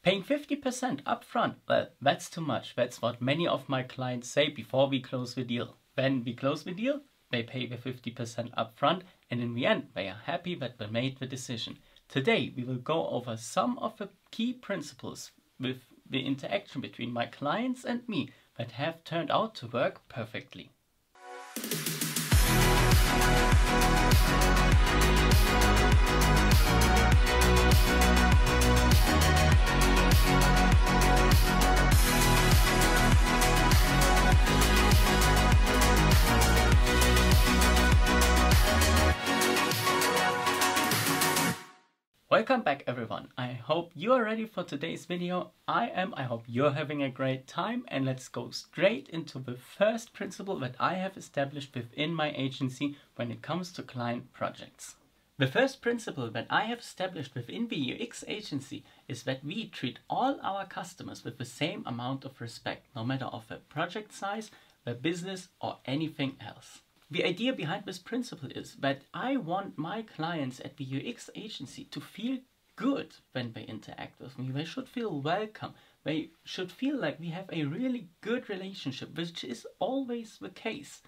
Paying 50% upfront, well, that's too much. That's what many of my clients say before we close the deal. When we close the deal, they pay the 50% upfront, and in the end, they are happy that they made the decision. Today, we will go over some of the key principles with the interaction between my clients and me that have turned out to work perfectly. Welcome back everyone. I hope you are ready for today's video. I am. I hope you're having a great time, and let's go straight into the first principle that I have established within my agency when it comes to client projects. The first principle that I have established within the UX agency is that we treat all our customers with the same amount of respect, no matter of their project size, their business, or anything else. The idea behind this principle is that I want my clients at the UX agency to feel good when they interact with me. They should feel welcome. They should feel like we have a really good relationship, which is always the case.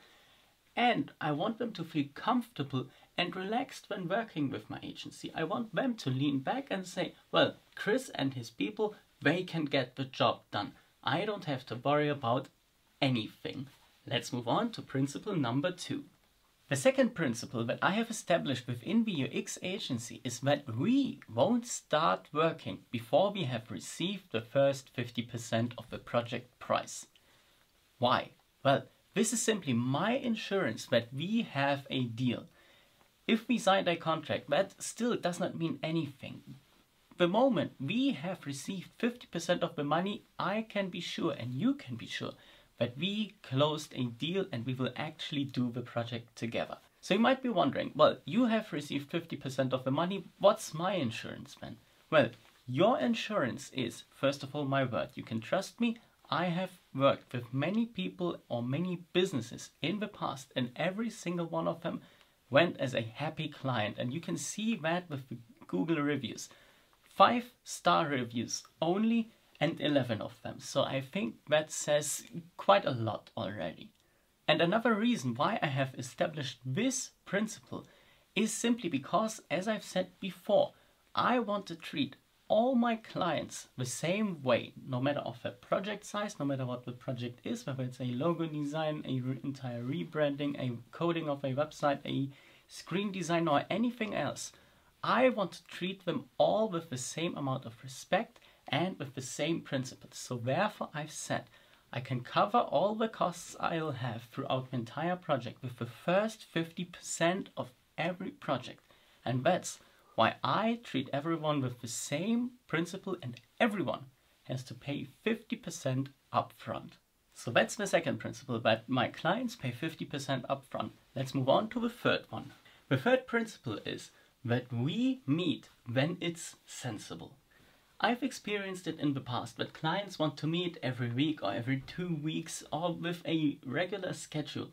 And I want them to feel comfortable and relaxed when working with my agency. I want them to lean back and say, well, Chris and his people, they can get the job done. I don't have to worry about anything. Let's move on to principle number 2. The second principle that I have established within the UX agency is that we won't start working before we have received the first 50% of the project price. Why? Well, this is simply my insurance that we have a deal. If we signed a contract, that still does not mean anything. The moment we have received 50% of the money, I can be sure, and you can be sure, that we closed a deal and we will actually do the project together. So you might be wondering, well, you have received 50% of the money, what's my insurance then? Well, your insurance is, first of all, my word. You can trust me. I have worked with many people or many businesses in the past, and every single one of them went as a happy client. And you can see that with the Google reviews. 5-star reviews only, and 11 of them. So I think that says quite a lot already. And another reason why I have established this principle is simply because, as I've said before, I want to treat all my clients the same way, no matter of the project size, no matter what the project is, whether it's a logo design, entire rebranding, a coding of a website, a screen design, or anything else. I want to treat them all with the same amount of respect and with the same principles. So therefore I've said I can cover all the costs I'll have throughout the entire project with the first 50% of every project. And that's why I treat everyone with the same principle, and everyone has to pay 50% upfront. So that's the second principle, that my clients pay 50% upfront. Let's move on to the third one. The third principle is that we meet when it's sensible. I've experienced it in the past that clients want to meet every week or every 2 weeks or with a regular schedule.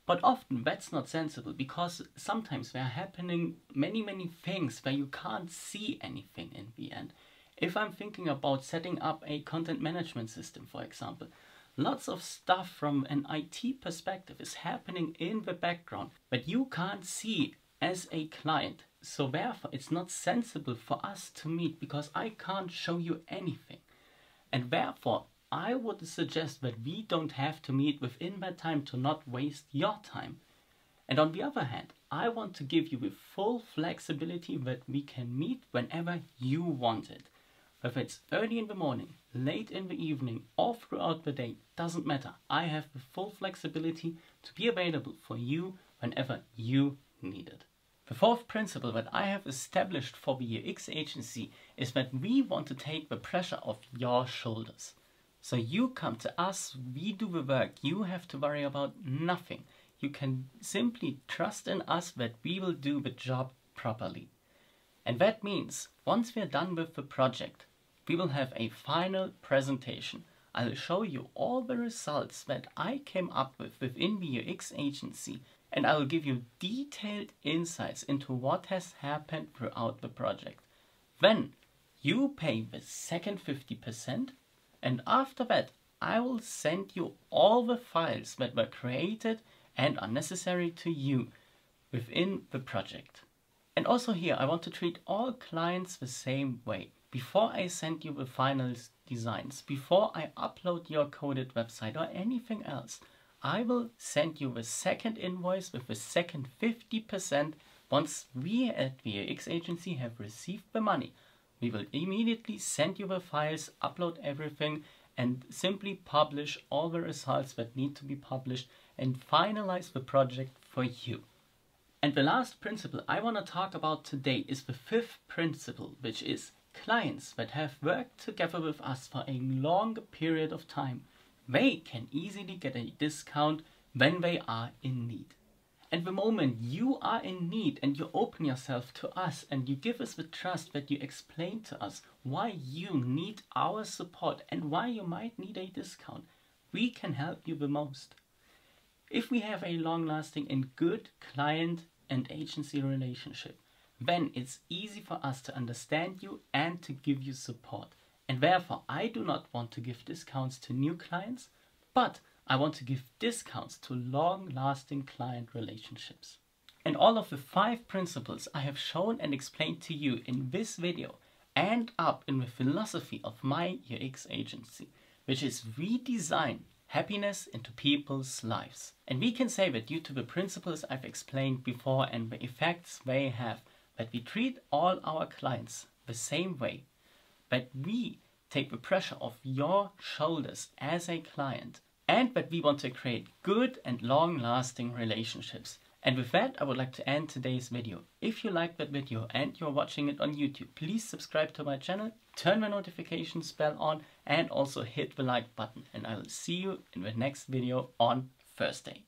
But often that's not sensible, because sometimes there are happening many things where you can't see anything in the end. If I'm thinking about setting up a content management system, for example, lots of stuff from an IT perspective is happening in the background, but you can't see as a client. So therefore it's not sensible for us to meet, because I can't show you anything. And therefore I would suggest that we don't have to meet within that time to not waste your time. And on the other hand, I want to give you the full flexibility that we can meet whenever you want it. Whether it's early in the morning, late in the evening, or throughout the day, doesn't matter. I have the full flexibility to be available for you whenever you need it. The fourth principle that I have established for the UX agency is that we want to take the pressure off your shoulders. So you come to us, we do the work, you have to worry about nothing. You can simply trust in us that we will do the job properly. And that means once we are done with the project, we will have a final presentation. I'll show you all the results that I came up with within the UX agency, and I will give you detailed insights into what has happened throughout the project. Then You pay the second 50%, and after that I will send you all the files that were created and are necessary to you within the project. And also here I want to treat all clients the same way. Before I send you the final designs, before I upload your coded website or anything else, I will send you the second invoice with the second 50% once we at the UX agency have received the money. We will immediately send you the files, upload everything, and simply publish all the results that need to be published and finalize the project for you. And the last principle I want to talk about today is the fifth principle, which is clients that have worked together with us for a long period of time, they can easily get a discount when they are in need. And the moment you are in need and you open yourself to us and you give us the trust that you explain to us why you need our support and why you might need a discount, we can help you the most. If we have a long-lasting and good client and agency relationship, then it's easy for us to understand you and to give you support. And therefore, I do not want to give discounts to new clients, but I want to give discounts to long-lasting client relationships. And all of the 5 principles I have shown and explained to you in this video end up in the philosophy of my UX agency, which is redesign happiness into people's lives. And we can say that due to the principles I've explained before and the effects they have, that we treat all our clients the same way, that we take the pressure off your shoulders as a client, and that we want to create good and long-lasting relationships. And with that, I would like to end today's video. If you liked that video and you're watching it on YouTube, please subscribe to my channel, turn the notifications bell on, and also hit the like button. And I will see you in the next video on Thursday.